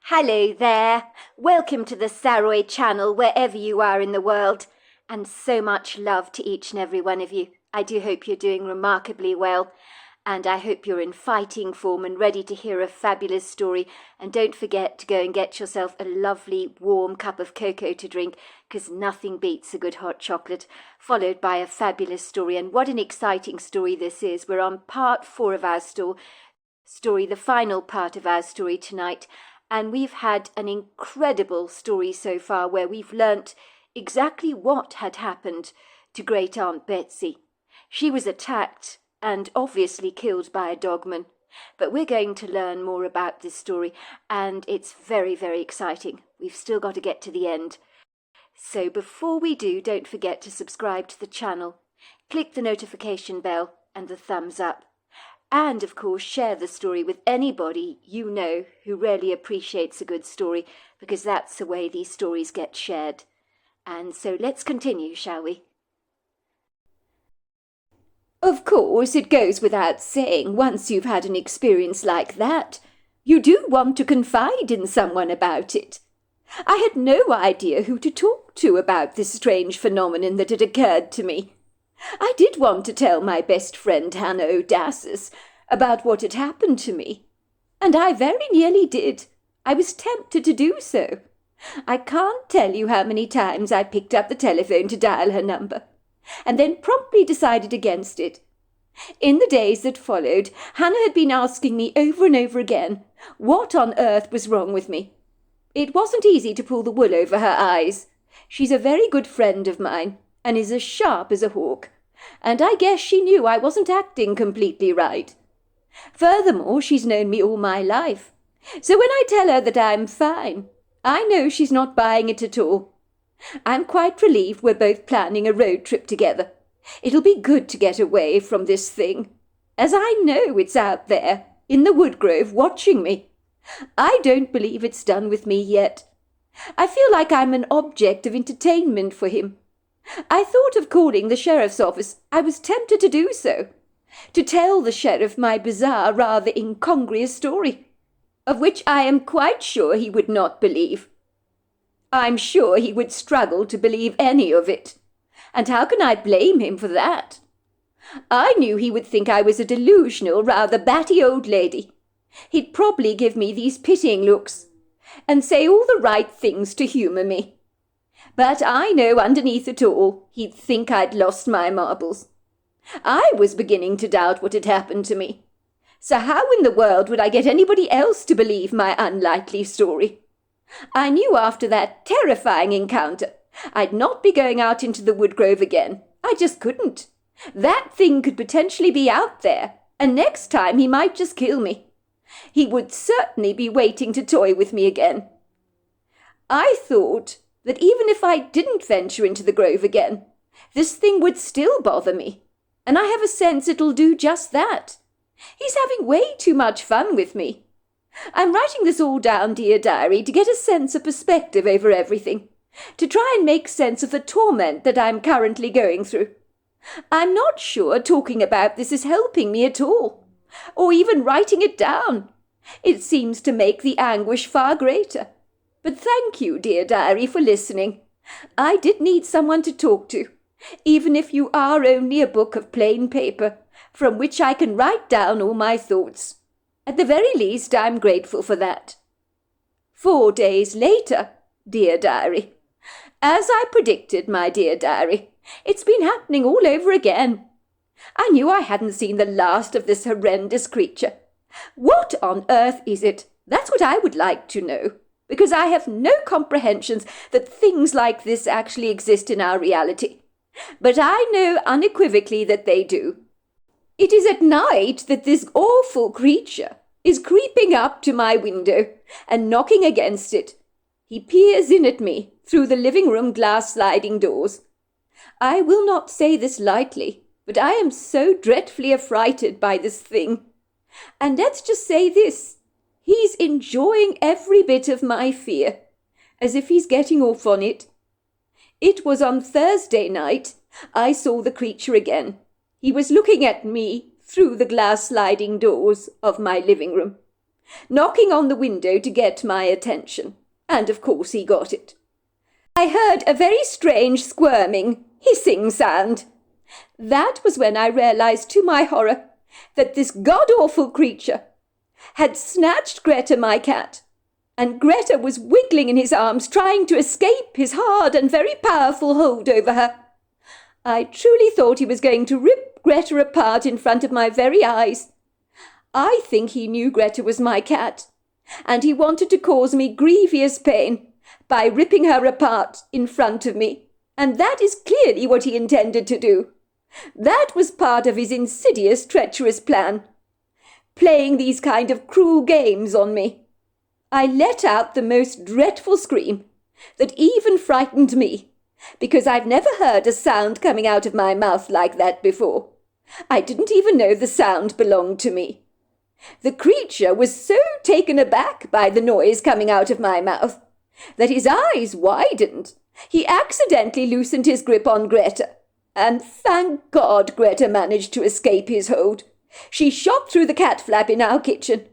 Hello there. Welcome to the Saroy channel wherever you are in the world. And so much love to each and every one of you. I do hope you're doing remarkably well. And I hope you're in fighting form and ready to hear a fabulous story. And don't forget to go and get yourself a lovely warm cup of cocoa to drink, because nothing beats a good hot chocolate, followed by a fabulous story. And what an exciting story this is. We're on part 4 of our story, the final part of our story tonight. And we've had an incredible story so far where we've learnt exactly what had happened to Great Aunt Betsy. She was attacked and obviously killed by a dogman. But we're going to learn more about this story, and it's very, very exciting. We've still got to get to the end. So before we do, don't forget to subscribe to the channel, click the notification bell and the thumbs up. And, of course, share the story with anybody you know who really appreciates a good story, because that's the way these stories get shared. And so let's continue, shall we? Of course, it goes without saying, once you've had an experience like that, you do want to confide in someone about it. I had no idea who to talk to about this strange phenomenon that had occurred to me. I did want to tell my best friend Hannah O'Dassus about what had happened to me, and I very nearly did. I was tempted to do so. I can't tell you how many times I picked up the telephone to dial her number, and then promptly decided against it. In the days that followed, Hannah had been asking me over and over again what on earth was wrong with me. It wasn't easy to pull the wool over her eyes. She's a very good friend of mine, and is as sharp as a hawk, and I guess she knew I wasn't acting completely right. Furthermore, she's known me all my life, so when I tell her that I'm fine, I know she's not buying it at all. I'm quite relieved we're both planning a road trip together. It'll be good to get away from this thing, as I know it's out there, in the woodgrove, watching me. I don't believe it's done with me yet. I feel like I'm an object of entertainment for him. I thought of calling the sheriff's office. I was tempted to do so, to tell the sheriff my bizarre, rather incongruous story, of which I am quite sure he would not believe. I'm sure he would struggle to believe any of it, and how can I blame him for that? I knew he would think I was a delusional, rather batty old lady. He'd probably give me these pitying looks, and say all the right things to humour me. But I know underneath it all, he'd think I'd lost my marbles. I was beginning to doubt what had happened to me. So how in the world would I get anybody else to believe my unlikely story? I knew after that terrifying encounter, I'd not be going out into the woodgrove again. I just couldn't. That thing could potentially be out there, and next time he might just kill me. He would certainly be waiting to toy with me again. I thought that even if I didn't venture into the grove again, this thing would still bother me, and I have a sense it'll do just that. He's having way too much fun with me. I'm writing this all down, dear diary, to get a sense of perspective over everything, to try and make sense of the torment that I'm currently going through. I'm not sure talking about this is helping me at all, or even writing it down. It seems to make the anguish far greater. But thank you, dear diary, for listening. I did need someone to talk to, even if you are only a book of plain paper, from which I can write down all my thoughts. At the very least, I'm grateful for that. 4 days later, dear diary. As I predicted, my dear diary, it's been happening all over again. I knew I hadn't seen the last of this horrendous creature. What on earth is it? That's what I would like to know, because I have no comprehensions that things like this actually exist in our reality. But I know unequivocally that they do. It is at night that this awful creature is creeping up to my window and knocking against it. He peers in at me through the living room glass sliding doors. I will not say this lightly, but I am so dreadfully affrighted by this thing. And let's just say this, he's enjoying every bit of my fear, as if he's getting off on it. It was on Thursday night I saw the creature again. He was looking at me through the glass sliding doors of my living room. knocking on the window to get my attention, and of course he got it. I heard a very strange squirming, hissing sound. That was when I realized to my horror that this god-awful creature had snatched Greta, my cat, and Greta was wiggling in his arms, trying to escape his hard and very powerful hold over her. I truly thought he was going to rip Greta apart in front of my very eyes. I think he knew Greta was my cat, and he wanted to cause me grievous pain by ripping her apart in front of me, and that is clearly what he intended to do. That was part of his insidious, treacherous plan, playing these kind of cruel games on me. I let out the most dreadful scream that even frightened me, because I've never heard a sound coming out of my mouth like that before. I didn't even know the sound belonged to me. The creature was so taken aback by the noise coming out of my mouth that his eyes widened. He accidentally loosened his grip on Greta, and thank God Greta managed to escape his hold. She shot through the cat flap in our kitchen.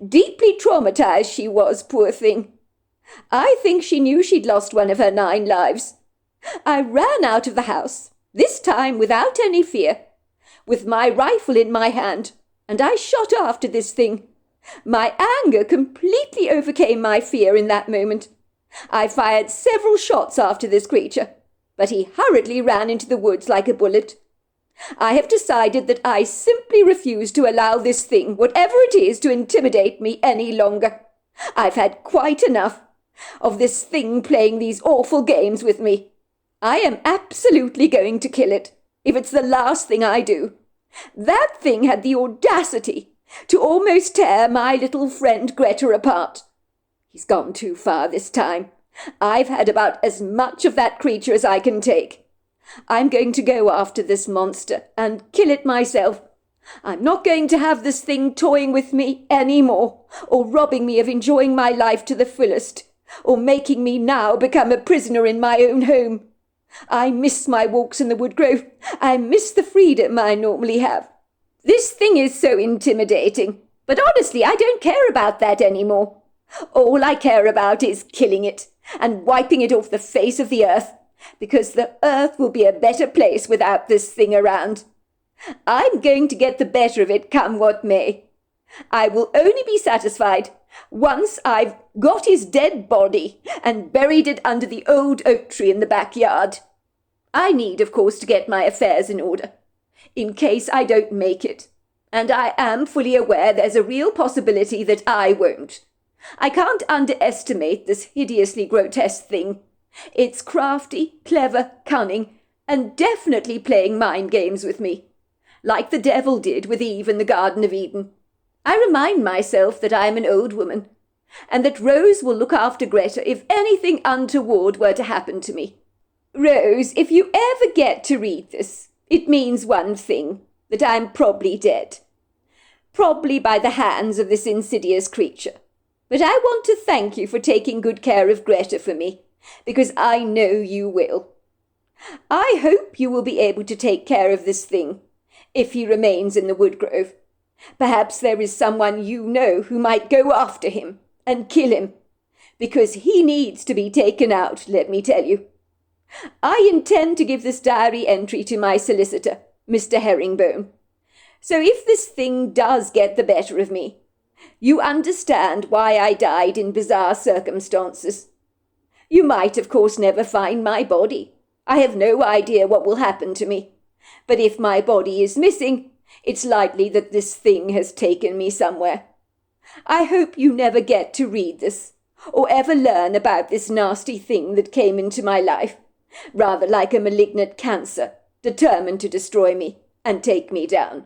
Deeply traumatized she was, poor thing. I think she knew she'd lost one of her 9 lives. I ran out of the house, this time without any fear, with my rifle in my hand, and I shot after this thing. My anger completely overcame my fear in that moment. I fired several shots after this creature, but he hurriedly ran into the woods like a bullet. I have decided that I simply refuse to allow this thing, whatever it is, to intimidate me any longer. I've had quite enough of this thing playing these awful games with me. I am absolutely going to kill it, if it's the last thing I do. That thing had the audacity to almost tear my little friend Greta apart. He's gone too far this time. I've had about as much of that creature as I can take. I'm going to go after this monster and kill it myself. I'm not going to have this thing toying with me any more, or robbing me of enjoying my life to the fullest, or making me now become a prisoner in my own home. I miss my walks in the woodgrove. I miss the freedom I normally have. This thing is so intimidating, but honestly, I don't care about that anymore. All I care about is killing it and wiping it off the face of the earth, because the earth will be a better place without this thing around. I'm going to get the better of it, come what may. I will only be satisfied once I've got his dead body and buried it under the old oak tree in the backyard. I need, of course, to get my affairs in order, in case I don't make it, and I am fully aware there's a real possibility that I won't. I can't underestimate this hideously grotesque thing. It's crafty, clever, cunning, and definitely playing mind games with me, like the devil did with Eve in the Garden of Eden. I remind myself that I am an old woman, and that Rose will look after Greta if anything untoward were to happen to me. Rose, if you ever get to read this, it means one thing, that I'm probably dead. Probably by the hands of this insidious creature. But I want to thank you for taking good care of Greta for me, because I know you will. I hope you will be able to take care of this thing, if he remains in the woodgrove. Perhaps there is someone you know who might go after him and kill him, because he needs to be taken out, let me tell you. I intend to give this diary entry to my solicitor, Mr. Herringbone. So if this thing does get the better of me, you understand why I died in bizarre circumstances. You might, of course, never find my body. I have no idea what will happen to me. But if my body is missing, it's likely that this thing has taken me somewhere. I hope you never get to read this, or ever learn about this nasty thing that came into my life, rather like a malignant cancer, determined to destroy me and take me down.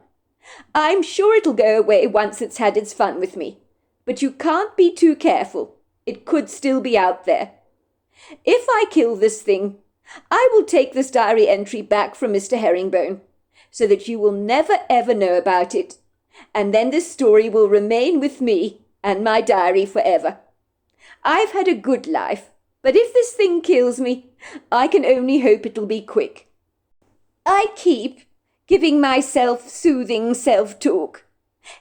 I'm sure it'll go away once it's had its fun with me, but you can't be too careful. It could still be out there. If I kill this thing, I will take this diary entry back from Mr. Herringbone, so that you will never ever know about it, and then this story will remain with me and my diary forever. I've had a good life, but if this thing kills me, I can only hope it'll be quick. I keep giving myself soothing self-talk,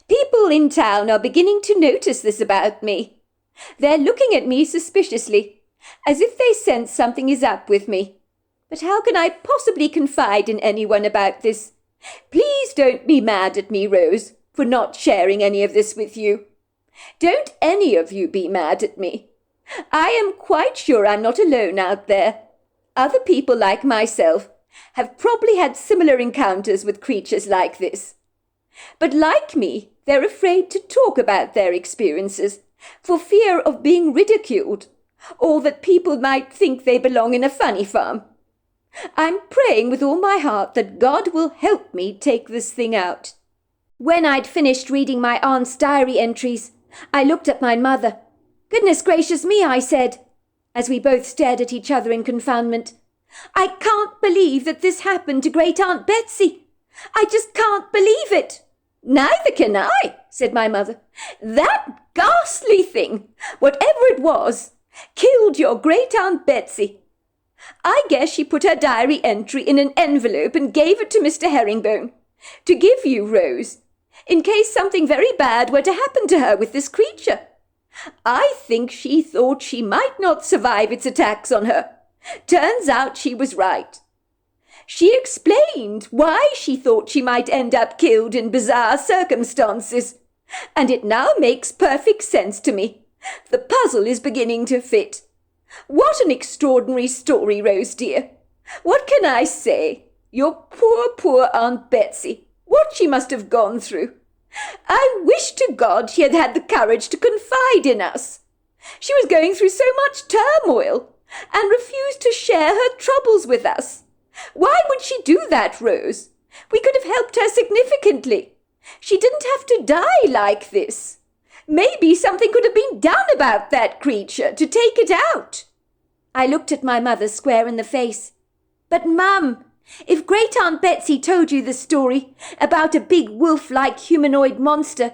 People in town are beginning to notice this about me. They're looking at me suspiciously, as if they sense something is up with me. But how can I possibly confide in anyone about this? Please don't be mad at me, Rose, for not sharing any of this with you. Don't any of you be mad at me. I am quite sure I'm not alone out there. Other people like myself have probably had similar encounters with creatures like this. But like me, they're afraid to talk about their experiences for fear of being ridiculed, or that people might think they belong in a funny farm. I'm praying with all my heart that God will help me take this thing out. When I'd finished reading my aunt's diary entries, I looked at my mother. Goodness gracious me, I said, as we both stared at each other in confoundment. I can't believe that this happened to Great Aunt Betsy. I just can't believe it. Neither can I, said my mother. That ghastly thing, whatever it was, killed your Great Aunt Betsy. I guess she put her diary entry in an envelope and gave it to Mr. Herringbone, to give you, Rose, in case something very bad were to happen to her with this creature. I think she thought she might not survive its attacks on her. Turns out she was right. She explained why she thought she might end up killed in bizarre circumstances, and it now makes perfect sense to me. The puzzle is beginning to fit. What an extraordinary story, Rose dear. What can I say? Your poor Aunt Betsy. What she must have gone through. I wish to God she had had the courage to confide in us. She was going through so much turmoil and refused to share her troubles with us. Why would she do that, Rose? We could have helped her significantly. She didn't have to die like this. Maybe something could have been done about that creature to take it out. I looked at my mother square in the face. But, Mum, if Great Aunt Betsy told you the story about a big wolf-like humanoid monster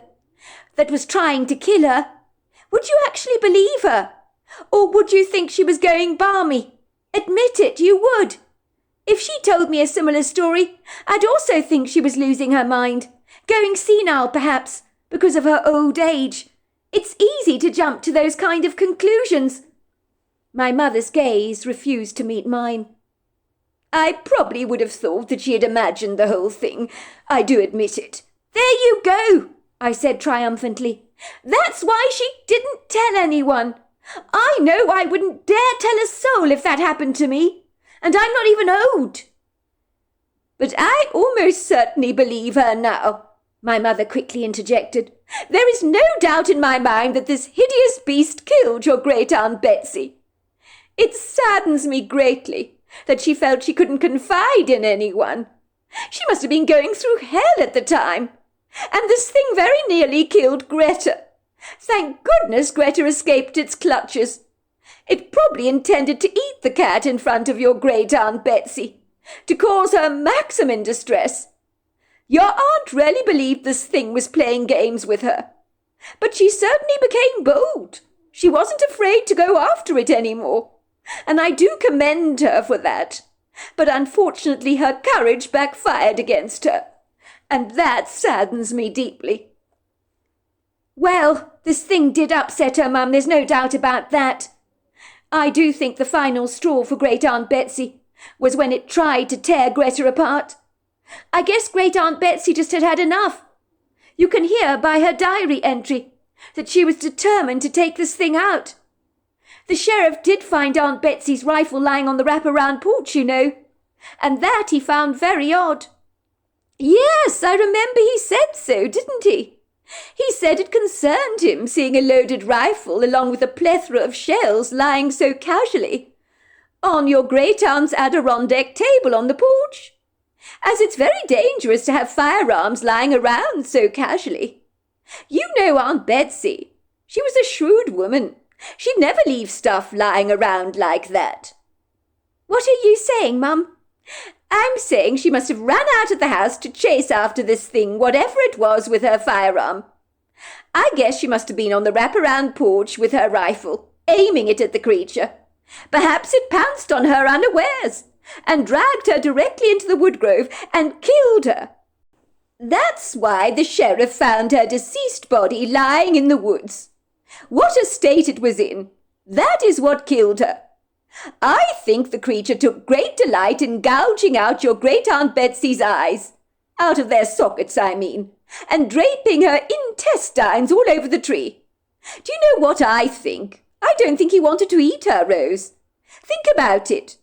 that was trying to kill her, would you actually believe her? Or would you think she was going balmy? Admit it, you would. If she told me a similar story, I'd also think she was losing her mind, going senile perhaps, because of her old age. It's easy to jump to those kind of conclusions. My mother's gaze refused to meet mine. I probably would have thought that she had imagined the whole thing. I do admit it. There you go, I said triumphantly. That's why she didn't tell anyone. I know I wouldn't dare tell a soul if that happened to me, and I'm not even old. But I almost certainly believe her now, my mother quickly interjected. There is no doubt in my mind that this hideous beast killed your Great Aunt Betsy. It saddens me greatly that she felt she couldn't confide in anyone. She must have been going through hell at the time. And this thing very nearly killed Greta. Thank goodness Greta escaped its clutches. It probably intended to eat the cat in front of your Great Aunt Betsy, to cause her maximum distress. Your aunt really believed this thing was playing games with her. But she certainly became bold. She wasn't afraid to go after it any more. And I do commend her for that. But unfortunately her courage backfired against her. And that saddens me deeply. Well, this thing did upset her, Mum, there's no doubt about that. I do think the final straw for Great Aunt Betsy was when it tried to tear Greta apart. I guess Great Aunt Betsy just had had enough. You can hear by her diary entry that she was determined to take this thing out. The sheriff did find Aunt Betsy's rifle lying on the wrap-around porch, you know, and that he found very odd. Yes, I remember he said so, didn't he? He said it concerned him seeing a loaded rifle along with a plethora of shells lying so casually on your great-aunt's Adirondack table on the porch, as it's very dangerous to have firearms lying around so casually. You know Aunt Betsy. She was a shrewd woman. She'd never leave stuff lying around like that. What are you saying, Mum? I'm saying she must have run out of the house to chase after this thing, whatever it was, with her firearm. I guess she must have been on the wrap-around porch with her rifle, aiming it at the creature. Perhaps it pounced on her unawares and dragged her directly into the wood grove and killed her. That's why the sheriff found her deceased body lying in the woods. What a state it was in! That is what killed her. I think the creature took great delight in gouging out your great-aunt Betsy's eyes. Out of their sockets, I mean, and draping her intestines all over the tree. Do you know what I think? I don't think he wanted to eat her, Rose. Think about it.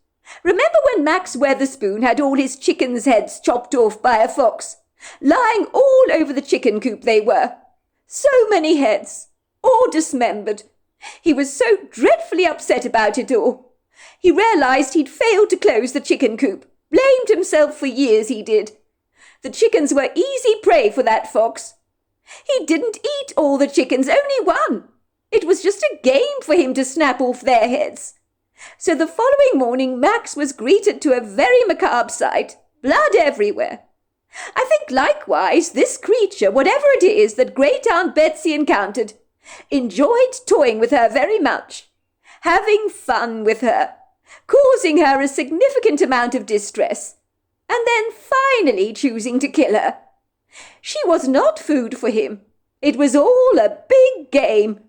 Remember when Max Weatherspoon had all his chickens' heads chopped off by a fox? Lying all over the chicken coop they were. So many heads, all dismembered. He was so dreadfully upset about it all. He realized he'd failed to close the chicken coop. Blamed himself for years, he did. The chickens were easy prey for that fox. He didn't eat all the chickens, only one. It was just a game for him to snap off their heads. So the following morning Max was greeted to a very macabre sight, blood everywhere. I think likewise this creature, whatever it is that great-aunt Betsy encountered, enjoyed toying with her very much, having fun with her, causing her a significant amount of distress, and then finally choosing to kill her. She was not food for him. It was all a big game.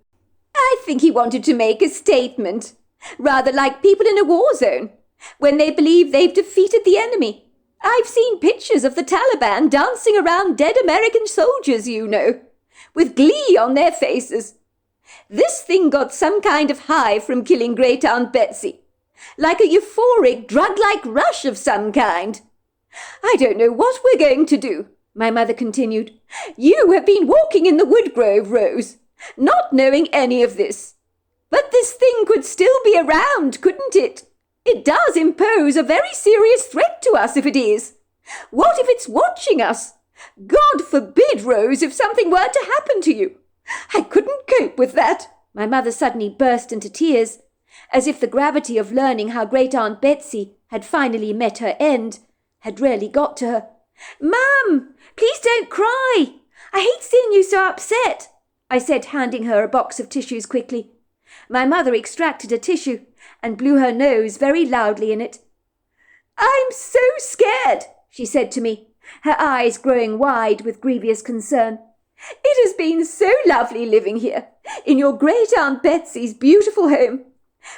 I think he wanted to make a statement, rather like people in a war zone, when they believe they've defeated the enemy. I've seen pictures of the Taliban dancing around dead American soldiers, you know, with glee on their faces. This thing got some kind of high from killing great-aunt Betsy, like a euphoric, drug-like rush of some kind. I don't know what we're going to do, my mother continued. You have been walking in the wood grove, Rose, not knowing any of this. But this thing could still be around, couldn't it? It does impose a very serious threat to us if it is. What if it's watching us? God forbid, Rose, if something were to happen to you. I couldn't cope with that. My mother suddenly burst into tears, as if the gravity of learning how great-aunt Betsy had finally met her end had really got to her. Mum, please don't cry. I hate seeing you so upset, I said, handing her a box of tissues quickly. My mother extracted a tissue and blew her nose very loudly in it. I'm so scared, she said to me, her eyes growing wide with grievous concern. It has been so lovely living here, in your great-aunt Betsy's beautiful home.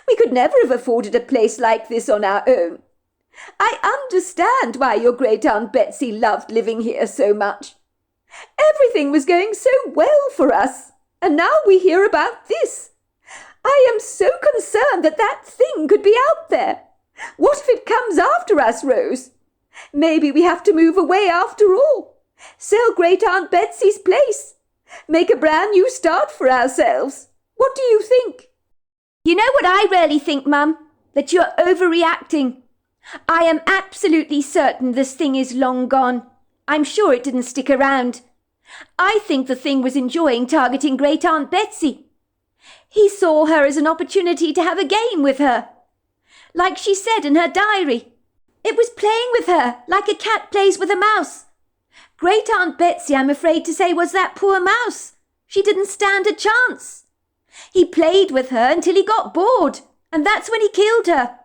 We could never have afforded a place like this on our own. I understand why your great-aunt Betsy loved living here so much. Everything was going so well for us, and now we hear about this. I am so concerned that that thing could be out there. What if it comes after us, Rose? Maybe we have to move away after all. Sell great-aunt Betsy's place. Make a brand new start for ourselves. What do you think? You know what I really think, Mum? That you're overreacting. I am absolutely certain this thing is long gone. I'm sure it didn't stick around. I think the thing was enjoying targeting great-aunt Betsy. He saw her as an opportunity to have a game with her. Like she said in her diary, it was playing with her like a cat plays with a mouse. Great-aunt Betsy, I'm afraid to say, was that poor mouse. She didn't stand a chance. He played with her until he got bored, and that's when he killed her.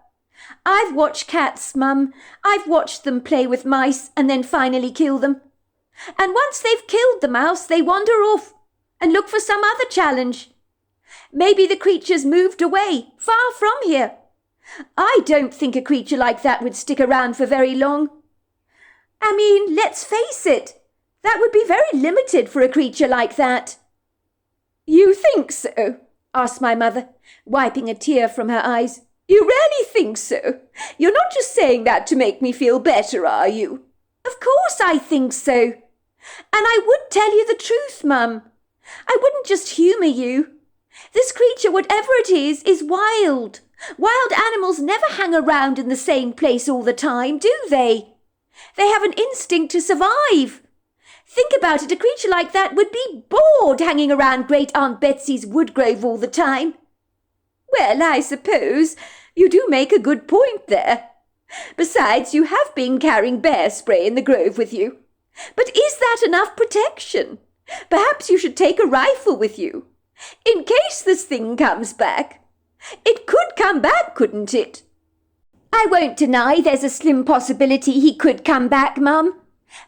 I've watched cats, Mum. I've watched them play with mice and then finally kill them. And once they've killed the mouse, they wander off and look for some other challenge. Maybe the creature's moved away, far from here. I don't think a creature like that would stick around for very long. I mean, let's face it, that would be very limited for a creature like that. You think so? Asked my mother, wiping a tear from her eyes. You really think so? You're not just saying that to make me feel better, are you? Of course I think so. And I would tell you the truth, Mum. I wouldn't just humour you. This creature, whatever it is wild. Wild animals never hang around in the same place all the time, do they? They have an instinct to survive. Think about it, a creature like that would be bored hanging around great-aunt Betsy's wood grove all the time. Well, I suppose you do make a good point there. Besides, you have been carrying bear spray in the grove with you. But is that enough protection? Perhaps you should take a rifle with you, in case this thing comes back. It could come back, couldn't it? I won't deny there's a slim possibility he could come back, Mum,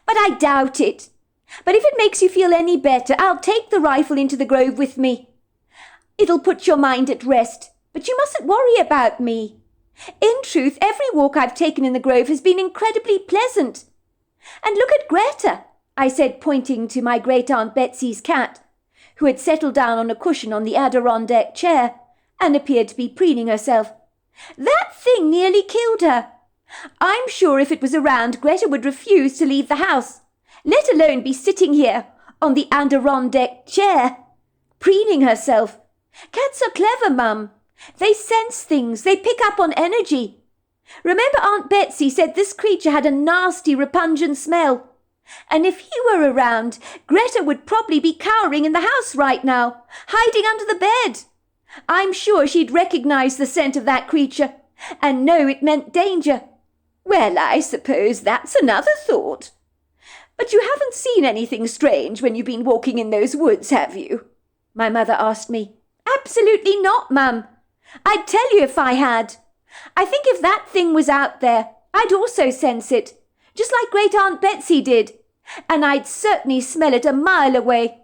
but I doubt it. But if it makes you feel any better, I'll take the rifle into the grove with me. It'll put your mind at rest, but you mustn't worry about me. In truth, every walk I've taken in the grove has been incredibly pleasant. And look at Greta, I said, pointing to my great-aunt Betsy's cat, who had settled down on a cushion on the Adirondack chair and appeared to be preening herself. That thing nearly killed her. I'm sure if it was around, Greta would refuse to leave the house, let alone be sitting here on the Adirondack chair, preening herself. Cats are clever, Mum. They sense things. They pick up on energy. Remember Aunt Betsy said this creature had a nasty, repugnant smell. And if he were around, Greta would probably be cowering in the house right now, hiding under the bed. I'm sure she'd recognize the scent of that creature and know it meant danger. Well, I suppose that's another thought. But you haven't seen anything strange when you've been walking in those woods, have you? My mother asked me. Absolutely not, Mum. I'd tell you if I had. I think if that thing was out there, I'd also sense it, just like Great-Aunt Betsy did, and I'd certainly smell it a mile away.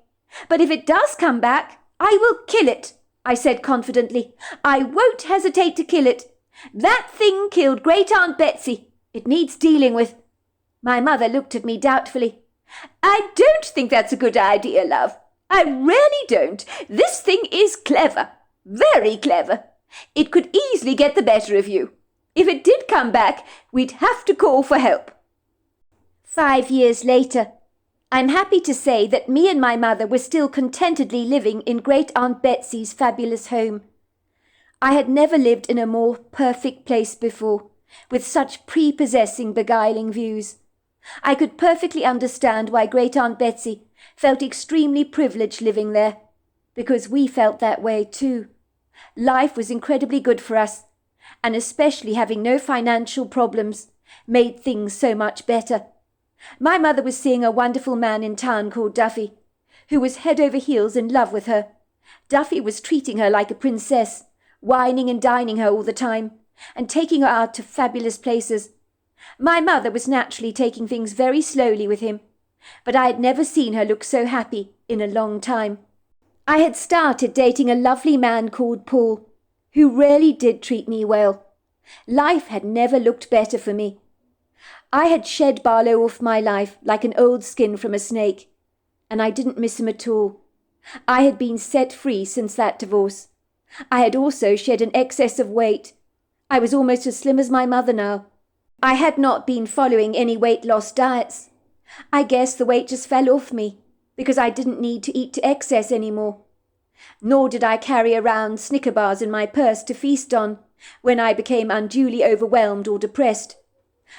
But if it does come back, I will kill it, I said confidently. I won't hesitate to kill it. That thing killed Great-Aunt Betsy. It needs dealing with. My mother looked at me doubtfully. I don't think that's a good idea, love. I really don't. This thing is clever. Very clever. It could easily get the better of you. If it did come back, we'd have to call for help. 5 years later, I'm happy to say that me and my mother were still contentedly living in Great-Aunt Betsy's fabulous home. I had never lived in a more perfect place before, with such prepossessing, beguiling views. I could perfectly understand why Great-Aunt Betsy felt extremely privileged living there, because we felt that way too. Life was incredibly good for us, and especially having no financial problems made things so much better. My mother was seeing a wonderful man in town called Duffy, who was head over heels in love with her. Duffy was treating her like a princess, wining and dining her all the time, and taking her out to fabulous places. My mother was naturally taking things very slowly with him, but I had never seen her look so happy in a long time. I had started dating a lovely man called Paul, who really did treat me well. Life had never looked better for me. I had shed Barlow off my life like an old skin from a snake, and I didn't miss him at all. I had been set free since that divorce. I had also shed an excess of weight. I was almost as slim as my mother now. I had not been following any weight loss diets. I guess the weight just fell off me, because I didn't need to eat to excess anymore. Nor did I carry around Snicker bars in my purse to feast on when I became unduly overwhelmed or depressed.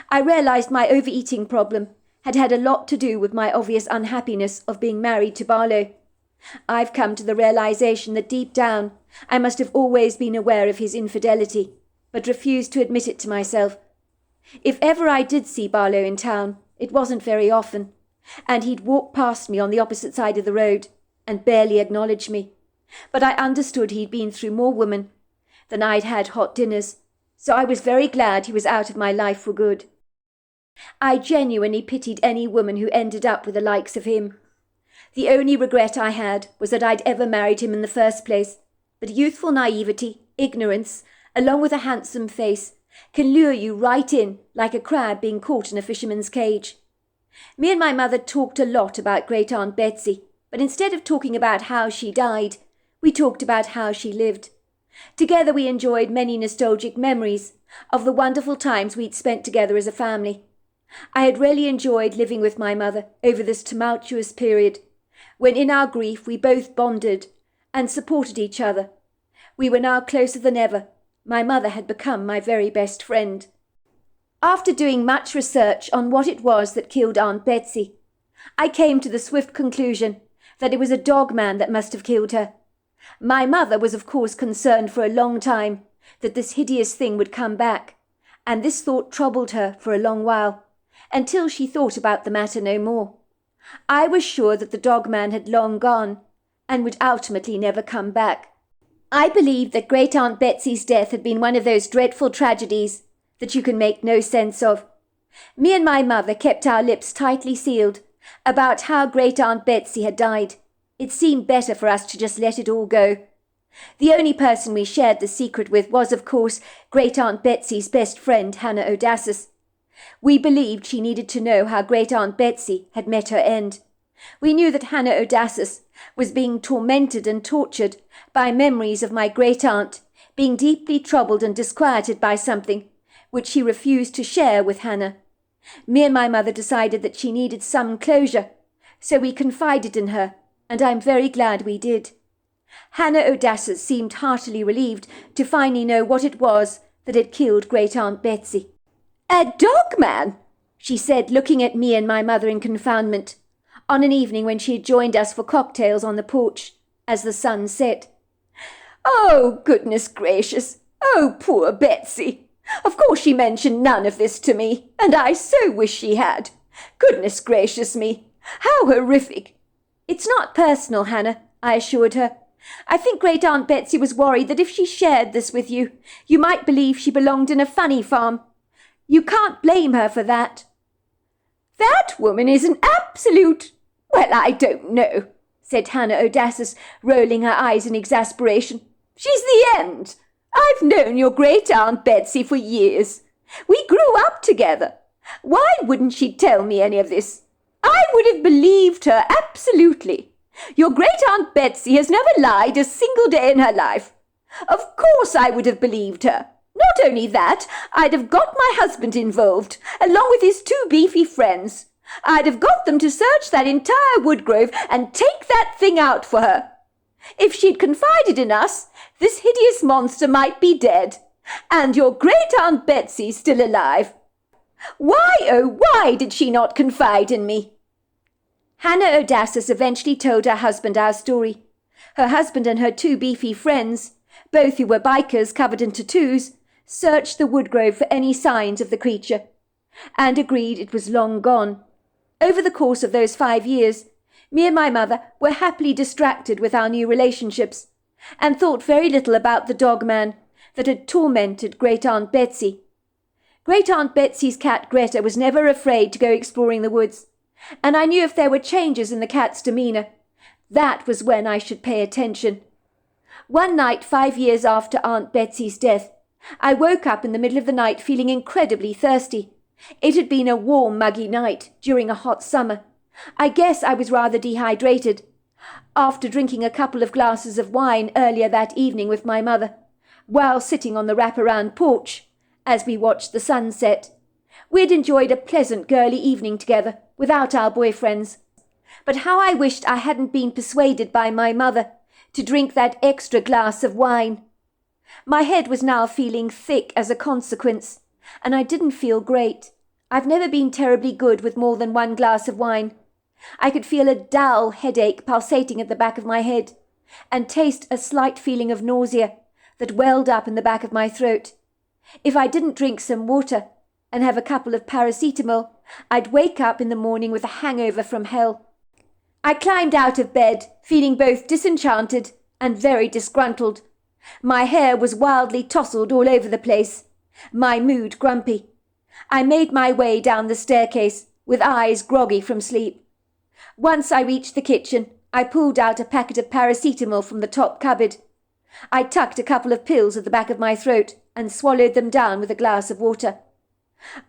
I realized my overeating problem had had a lot to do with my obvious unhappiness of being married to Barlow. I've come to the realization that deep down I must have always been aware of his infidelity, but refused to admit it to myself. If ever I did see Barlow in town, it wasn't very often, and he'd walk past me on the opposite side of the road and barely acknowledge me. But I understood he'd been through more women than I'd had hot dinners, so I was very glad he was out of my life for good. I genuinely pitied any woman who ended up with the likes of him. The only regret I had was that I'd ever married him in the first place, but youthful naivety, ignorance, along with a handsome face, can lure you right in like a crab being caught in a fisherman's cage. Me and my mother talked a lot about Great-Aunt Betsy, but instead of talking about how she died, we talked about how she lived. Together we enjoyed many nostalgic memories of the wonderful times we'd spent together as a family. I had really enjoyed living with my mother over this tumultuous period, when in our grief we both bonded and supported each other. We were now closer than ever. My mother had become my very best friend. After doing much research on what it was that killed Aunt Betsy, I came to the swift conclusion that it was a dog man that must have killed her. My mother was of course concerned for a long time that this hideous thing would come back, and this thought troubled her for a long while, until she thought about the matter no more. I was sure that the dog man had long gone, and would ultimately never come back. I believed that Great-Aunt Betsy's death had been one of those dreadful tragedies that you can make no sense of. Me and my mother kept our lips tightly sealed about how Great-Aunt Betsy had died. It seemed better for us to just let it all go. The only person we shared the secret with was, of course, Great-Aunt Betsy's best friend, Hannah Odassis. We believed she needed to know how Great-Aunt Betsy had met her end. We knew that Hannah Odassis was being tormented and tortured by memories of my great-aunt being deeply troubled and disquieted by something which she refused to share with Hannah. Me and my mother decided that she needed some closure, so we confided in her, and I'm very glad we did. Hannah Odassis seemed heartily relieved to finally know what it was that had killed Great-Aunt Betsy. "A dog man," she said, looking at me and my mother in confoundment, on an evening when she had joined us for cocktails on the porch as the sun set. "Oh, goodness gracious! Oh, poor Betsy! Of course she mentioned none of this to me, and I so wish she had. Goodness gracious me! How horrific!" "It's not personal, Hannah," I assured her. "I think Great-Aunt Betsy was worried that if she shared this with you, you might believe she belonged in a funny farm. You can't blame her for that." "That woman is an absolute— well, I don't know," said Hannah Odassis, rolling her eyes in exasperation. "She's the end. I've known your Great-Aunt Betsy for years. We grew up together. Why wouldn't she tell me any of this? I would have believed her, absolutely. Your Great-Aunt Betsy has never lied a single day in her life. Of course I would have believed her. Not only that, I'd have got my husband involved, along with his two beefy friends. I'd have got them to search that entire wood grove and take that thing out for her. If she'd confided in us, this hideous monster might be dead, and your Great-Aunt Betsy still alive. Why, oh, why did she not confide in me?" Hannah Odassis eventually told her husband our story. Her husband and her two beefy friends, both who were bikers covered in tattoos, searched the wood grove for any signs of the creature, and agreed it was long gone. Over the course of those 5 years, me and my mother were happily distracted with our new relationships, and thought very little about the dog man that had tormented Great-Aunt Betsy. Great-Aunt Betsy's cat Greta was never afraid to go exploring the woods, and I knew if there were changes in the cat's demeanour, that was when I should pay attention. One night, 5 years after Aunt Betsy's death, I woke up in the middle of the night feeling incredibly thirsty. It had been a warm, muggy night during a hot summer. I guess I was rather dehydrated, after drinking a couple of glasses of wine earlier that evening with my mother, while sitting on the wraparound porch as we watched the sunset. We'd enjoyed a pleasant girly evening together without our boyfriends. But how I wished I hadn't been persuaded by my mother to drink that extra glass of wine. My head was now feeling thick as a consequence, and I didn't feel great. I've never been terribly good with more than one glass of wine. I could feel a dull headache pulsating at the back of my head, and taste a slight feeling of nausea that welled up in the back of my throat. If I didn't drink some water and have a couple of paracetamol, I'd wake up in the morning with a hangover from hell. I climbed out of bed, feeling both disenchanted and very disgruntled. My hair was wildly tousled all over the place, my mood grumpy. I made my way down the staircase, with eyes groggy from sleep. Once I reached the kitchen, I pulled out a packet of paracetamol from the top cupboard. I tucked a couple of pills at the back of my throat and swallowed them down with a glass of water.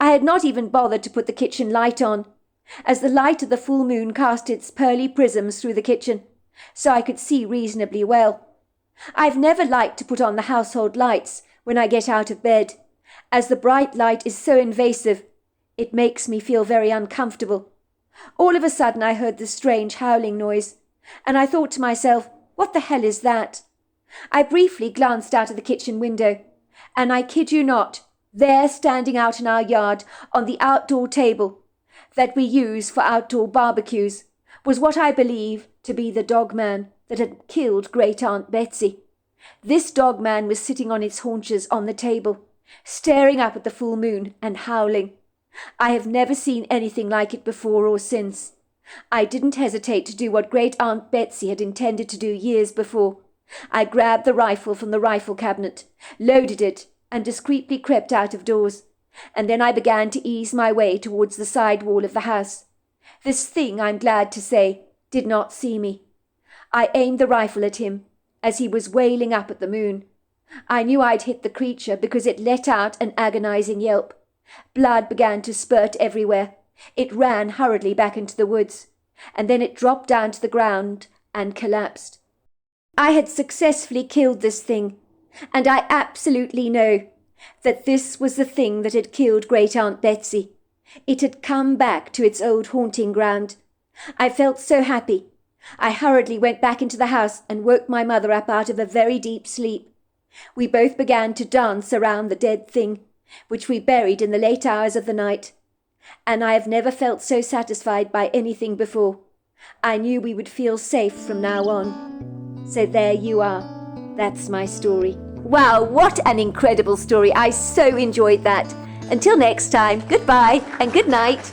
I had not even bothered to put the kitchen light on, as the light of the full moon cast its pearly prisms through the kitchen, so I could see reasonably well. I've never liked to put on the household lights when I get out of bed, as the bright light is so invasive. It makes me feel very uncomfortable. All of a sudden I heard this strange howling noise, and I thought to myself, what the hell is that? I briefly glanced out of the kitchen window, and I kid you not, there standing out in our yard on the outdoor table that we use for outdoor barbecues was what I believe to be the dog man that had killed Great-Aunt Betsy. This dog man was sitting on its haunches on the table, staring up at the full moon and howling. I have never seen anything like it before or since. I didn't hesitate to do what Great-Aunt Betsy had intended to do years before. I grabbed the rifle from the rifle cabinet, loaded it, and discreetly crept out of doors, and then I began to ease my way towards the side wall of the house, This thing, I'm glad to say, did not see me. I aimed the rifle at him as he was wailing up at the moon. I knew I'd hit the creature because it let out an agonizing yelp. Blood began to spurt everywhere. It ran hurriedly back into the woods, and then it dropped down to the ground and collapsed. I had successfully killed this thing, and I absolutely know that this was the thing that had killed Great Aunt Betsy. It had come back to its old haunting ground. I felt so happy. I hurriedly went back into the house and woke my mother up out of a very deep sleep. We both began to dance around the dead thing, which we buried in the late hours of the night. And I have never felt so satisfied by anything before. I knew we would feel safe from now on. So there you are. That's my story. Wow, what an incredible story. I so enjoyed that. Until next time, goodbye and good night.